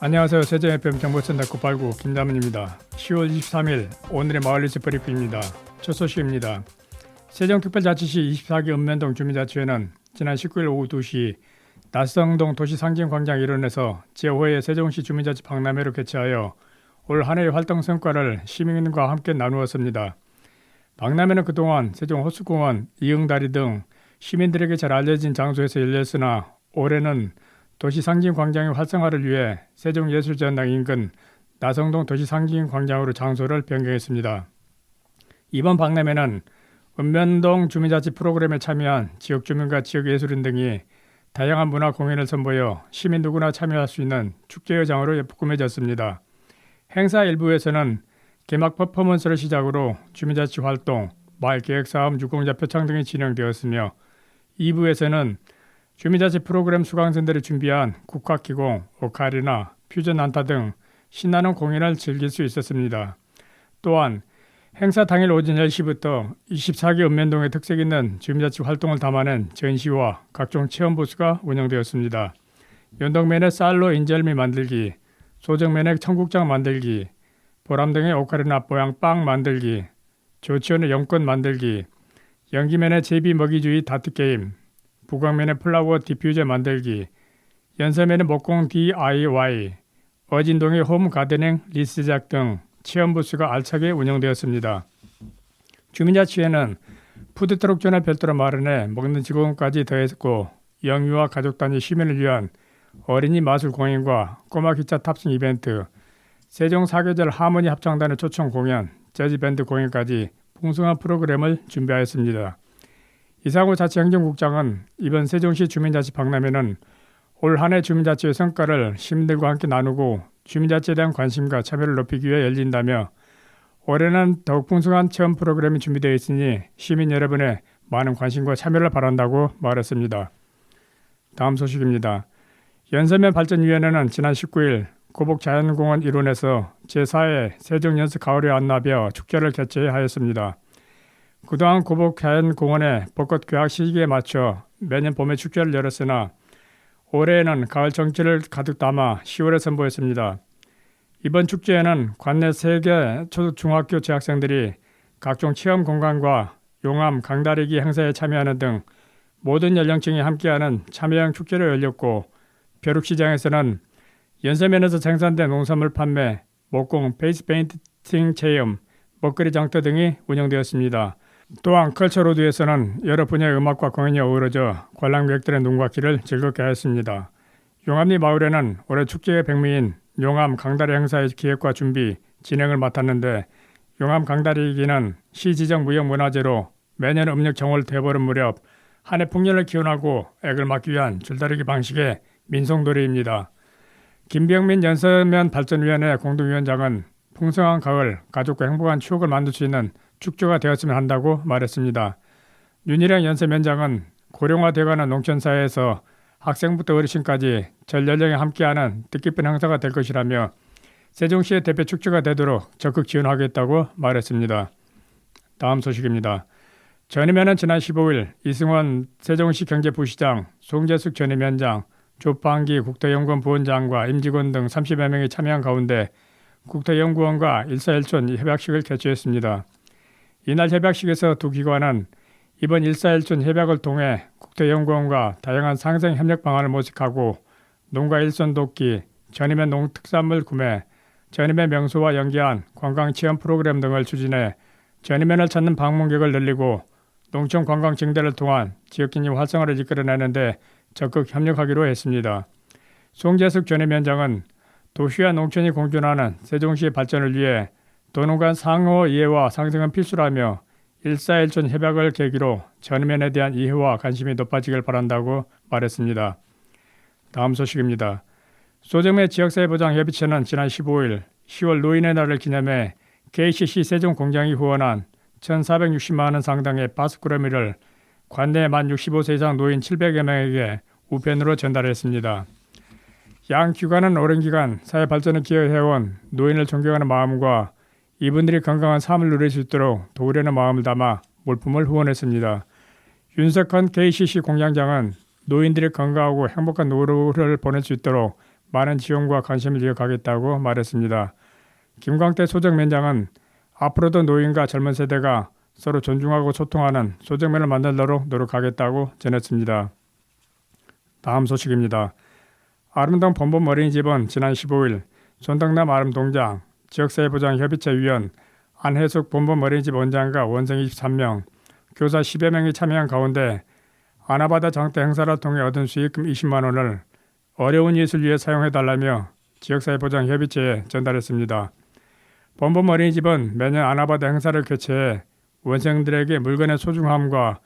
안녕하세요. 세종 FM 정보센터 989 김남은입니다. 10월 23일 오늘의 마을뉴스 브리핑입니다. 첫 소식입니다. 세종특별자치시 24기 읍면동 주민자치회는 지난 19일 오후 2시 나성동 도시상징광장 일원에서 제5회 세종시 주민자치 박람회를 개최하여 올 한 해의 활동 성과를 시민과 함께 나누었습니다. 박람회는 그동안 세종 호수공원, 이응다리 등 시민들에게 잘 알려진 장소에서 열렸으나 올해는 도시상징광장의 활성화를 위해 세종예술전당 인근 나성동 도시상징광장으로 장소를 변경했습니다. 이번 박람회는 읍면동 주민자치 프로그램에 참여한 지역주민과 지역예술인 등이 다양한 문화 공연을 선보여 시민 누구나 참여할 수 있는 축제의 장으로 꾸며졌습니다. 행사 일부에서는 개막 퍼포먼스를 시작으로 주민자치 활동, 마을계획사업, 유공자 표창 등이 진행되었으며 2부에서는 주민자치 프로그램 수강생들이 준비한 국화기공, 오카리나, 퓨전 난타 등 신나는 공연을 즐길 수 있었습니다. 또한 행사 당일 오전 10시부터 24기 읍면동의 특색 있는 주민자치 활동을 담아낸 전시와 각종 체험 부스가 운영되었습니다. 연동면의 쌀로 인절미 만들기, 소정면의 청국장 만들기, 보람등의 오카리나 모양 빵 만들기, 조치원의 연꽃 만들기, 연기면의 제비 먹이주의 다트게임, 부광면의 플라워 디퓨저 만들기, 연서면의 목공 DIY, 어진동의 홈 가드닝 리스작 등 체험 부스가 알차게 운영되었습니다. 주민자치회는 푸드트럭 존을 별도로 마련해 먹는 직원까지 더했고 영유아 가족 단위 시민을 위한 어린이 마술 공연과 꼬마 기차 탑승 이벤트, 세종 사계절 하모니 합창단의 초청 공연, 재즈 밴드 공연까지 풍성한 프로그램을 준비하였습니다. 이상호 자치행정국장은 이번 세종시 주민자치 박람회는 올 한 해 주민자치의 성과를 시민들과 함께 나누고 주민자치에 대한 관심과 참여를 높이기 위해 열린다며 올해는 더욱 풍성한 체험 프로그램이 준비되어 있으니 시민 여러분의 많은 관심과 참여를 바란다고 말했습니다. 다음 소식입니다. 연서면 발전위원회는 지난 19일 고복자연공원 일원에서 제4회 세종연서 가을의 안나벼 축제를 개최하였습니다. 그동안 고복자연공원의 벚꽃 개화 시기에 맞춰 매년 봄에 축제를 열었으나 올해에는 가을 정취를 가득 담아 10월에 선보였습니다. 이번 축제에는 관내 3개 초중학교 재학생들이 각종 체험 공간과 용암, 강다리기 행사에 참여하는 등 모든 연령층이 함께하는 참여형 축제를 열렸고 벼룩시장에서는 연서면에서 생산된 농산물 판매, 목공, 페이스 페인팅 체험, 먹거리 장터 등이 운영되었습니다. 또한 컬처로드에서는 여러 분야의 음악과 공연이 어우러져 관람객들의 눈과 귀를 즐겁게 하였습니다. 용암리 마을에는 올해 축제의 백미인 용암 강다리 행사의 기획과 준비, 진행을 맡았는데 용암 강다리기는 시 지정 무형문화재로 매년 음력 정월 돼버린 무렵 한 해 풍년을 기원하고 액을 막기 위한 줄다리기 방식의 민속놀이입니다. 김병민 연서면 발전위원회 공동위원장은 풍성한 가을, 가족과 행복한 추억을 만들 수 있는 축제가 되었으면 한다고 말했습니다. 윤일영 연서면장은 고령화되어가는 농촌사회에서 학생부터 어르신까지 전 연령에 함께하는 뜻깊은 행사가 될 것이라며 세종시의 대표 축제가 되도록 적극 지원하겠다고 말했습니다. 다음 소식입니다. 전임회는 지난 15일 이승원 세종시 경제부시장, 송재숙 전임위원장, 조판기 국토연구원 부원장과 임직원 등 30여 명이 참여한 가운데 국토연구원과 일사일촌 협약식을 개최했습니다. 이날 협약식에서 두 기관은 이번 일사일촌 협약을 통해 국토연구원과 다양한 상생 협력 방안을 모색하고 농가 일손 돕기, 전임의 농특산물 구매, 전임의 명소와 연계한 관광체험 프로그램 등을 추진해 전임면을 찾는 방문객을 늘리고 농촌 관광 증대를 통한 지역경제 활성화를 이끌어내는 데 적극 협력하기로 했습니다. 송재숙 전임위원장은 도시와 농촌이 공존하는 세종시의 발전을 위해 도농 간 상호 이해와 상생은 필수라며 일사일촌 협약을 계기로 전면에 대한 이해와 관심이 높아지길 바란다고 말했습니다. 다음 소식입니다. 소정매 지역사회보장협의체는 지난 15일 10월 노인의 날을 기념해 KCC 세종공장이 후원한 1,460만 원 상당의 바스쿠러미를 관내 만 65세 이상 노인 700여 명에게 우편으로 전달했습니다. 양 기관은 오랜 기간 사회 발전에 기여해온 노인을 존경하는 마음과 이분들이 건강한 삶을 누릴 수 있도록 도우려는 마음을 담아 물품을 후원했습니다. 윤석헌 KCC 공장장은 노인들이 건강하고 행복한 노후를 보낼 수 있도록 많은 지원과 관심을 이어가겠다고 말했습니다. 김광태 소정면장은 앞으로도 노인과 젊은 세대가 서로 존중하고 소통하는 소정면을 만들도록 노력하겠다고 전했습니다. 다음 소식입니다. 아름동 범범 어린이집은 지난 15일 손덕남 아름동장 지역사회보장협의체 위원 안혜숙 범범 어린이집 원장과 원생 23명, 교사 10여 명이 참여한 가운데 아나바다 장터 행사를 통해 얻은 수익금 20만 원을 어려운 이웃을 위해 사용해달라며 지역사회보장협의체에 전달했습니다. 범범 어린이집은 매년 아나바다 행사를 개최해 원생들에게 물건의 소중함과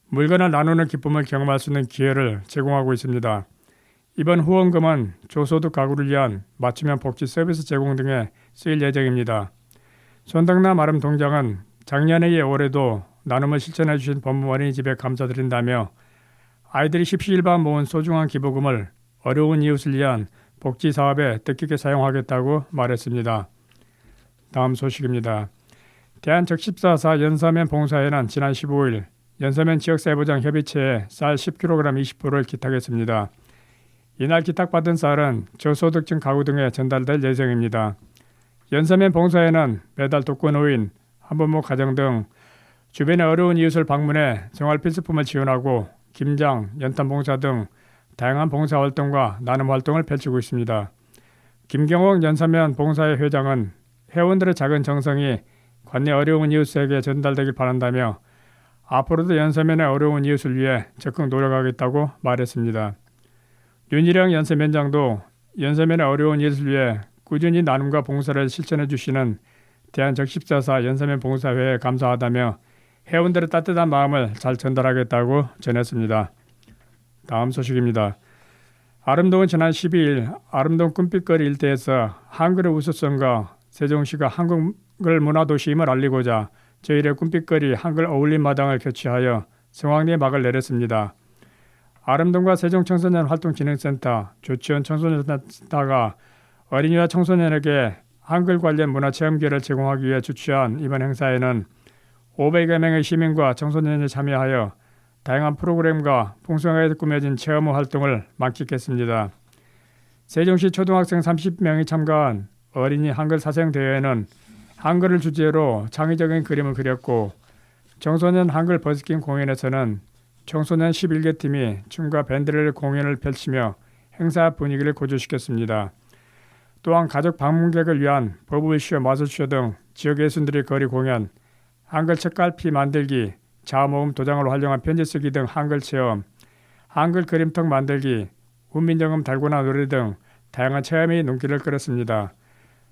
물건을 나누는 기쁨을 경험할 수 있는 기회를 제공하고 있습니다. 이번 후원금은 저소득 가구를 위한 맞춤형 복지 서비스 제공 등에 쓰일 예정입니다. 손덕남 아름동장은 작년에 이어 올해도 나눔을 실천해 주신 범범 어린이집에 감사드린다며 아이들이 십시일반 모은 소중한 기부금을 어려운 이웃을 위한 복지 사업에 뜻깊게 사용하겠다고 말했습니다. 다음 소식입니다. 대한적십사사 연서면 봉사회는 지난 15일 연서면 지역사회보장협의체에 쌀 10kg 20%를 기탁했습니다. 이날 기탁받은 쌀은 저소득층 가구 등에 전달될 예정입니다. 연서면 봉사회는 매달 독거노인, 한부모 가정 등 주변의 어려운 이웃을 방문해 생활 필수품을 지원하고 김장, 연탄 봉사 등 다양한 봉사활동과 나눔 활동을 펼치고 있습니다. 김경옥 연서면 봉사회 회장은 회원들의 작은 정성이 관내 어려운 이웃에게 전달되길 바란다며 앞으로도 연서면의 어려운 이웃을 위해 적극 노력하겠다고 말했습니다. 윤일영 연서면장도 연서면의 어려운 이웃을 위해 꾸준히 나눔과 봉사를 실천해 주시는 대한적십사사 연서면 봉사회에 감사하다며 회원들의 따뜻한 마음을 잘 전달하겠다고 전했습니다. 다음 소식입니다. 아름동은 지난 12일 아름동 꿈빛거리 일대에서 한글의 우수성과 세종시가 한글 문화도시임을 알리고자 제1회 꿈빛거리 한글 어울림 마당을 개최하여 성황리에 막을 내렸습니다. 아름동과 세종청소년 활동진흥센터, 조치원 청소년센터가 어린이와 청소년에게 한글 관련 문화체험 기회를 제공하기 위해 주최한 이번 행사에는 500여 명의 시민과 청소년이 참여하여 다양한 프로그램과 풍성하게 꾸며진 체험 활동을 만끽했습니다. 세종시 초등학생 30명이 참가한 어린이 한글 사생대회에는 한글을 주제로 창의적인 그림을 그렸고 청소년 한글 버스킹 공연에서는 청소년 11개 팀이 춤과 밴드를 공연을 펼치며 행사 분위기를 고조시켰습니다. 또한 가족 방문객을 위한 버블쇼, 마술쇼 등 지역 예술들의 거리 공연, 한글 책갈피 만들기, 자아모음 도장을 활용한 편지 쓰기 등 한글 체험, 한글 그림통 만들기, 훈민정음 달고나 노래 등 다양한 체험이 눈길을 끌었습니다.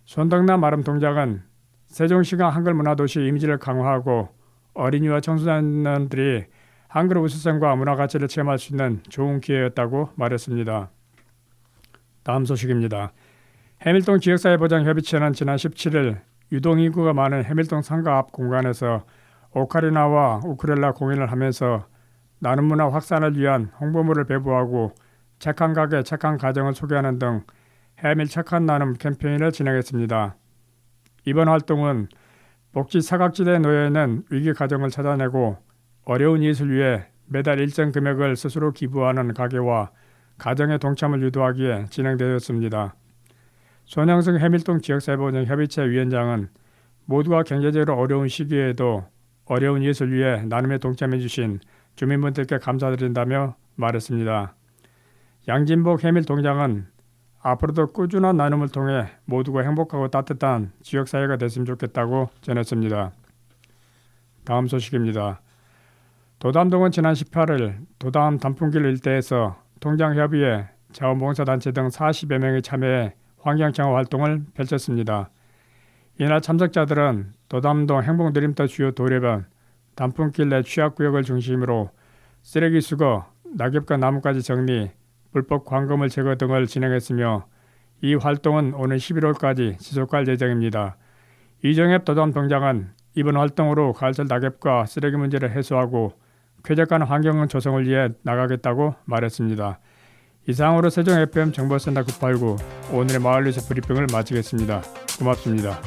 손덕남 아름동장은 세종시가 한글 문화도시 이미지를 강화하고 어린이와 청소년들이 한글의 우수성과 문화 가치를 체험할 수 있는 좋은 기회였다고 말했습니다. 다음 소식입니다. 해밀동 지역사회보장협의체는 지난 17일 유동인구가 많은 해밀동 상가 앞 공간에서 오카리나와 우크렐라 공연을 하면서 나눔 문화 확산을 위한 홍보물을 배부하고 착한 가게, 착한 가정을 소개하는 등 해밀 착한 나눔 캠페인을 진행했습니다. 이번 활동은 복지 사각지대에 놓여있는 위기 가정을 찾아내고 어려운 이웃을 위해 매달 일정 금액을 스스로 기부하는 가게와 가정의 동참을 유도하기 위해 진행되었습니다. 손영승 해밀동 지역사회보장협의체 위원장은 모두가 경제적으로 어려운 시기에도 어려운 이웃을 위해 나눔에 동참해 주신 주민분들께 감사드린다며 말했습니다. 양진복 해밀동장은 앞으로도 꾸준한 나눔을 통해 모두가 행복하고 따뜻한 지역사회가 됐으면 좋겠다고 전했습니다. 다음 소식입니다. 도담동은 지난 18일 도담 단풍길 일대에서 통장협의회, 자원봉사단체 등 40여 명이 참여해 환경창업 활동을 펼쳤습니다. 이날 참석자들은 도담동 행복누림터 주요 도로변, 단풍길 내 취약구역을 중심으로 쓰레기 수거, 낙엽과 나뭇가지 정리, 불법 광고물 제거 등을 진행했으며 이 활동은 오는 11월까지 지속할 예정입니다. 이정엽 도담동장은 이번 활동으로 가을철 낙엽과 쓰레기 문제를 해소하고 쾌적한 환경 조성을 위해 나가겠다고 말했습니다. 이상으로 세종 FM 정보센터 989 오늘의 마을뉴스 브리핑을 마치겠습니다. 고맙습니다.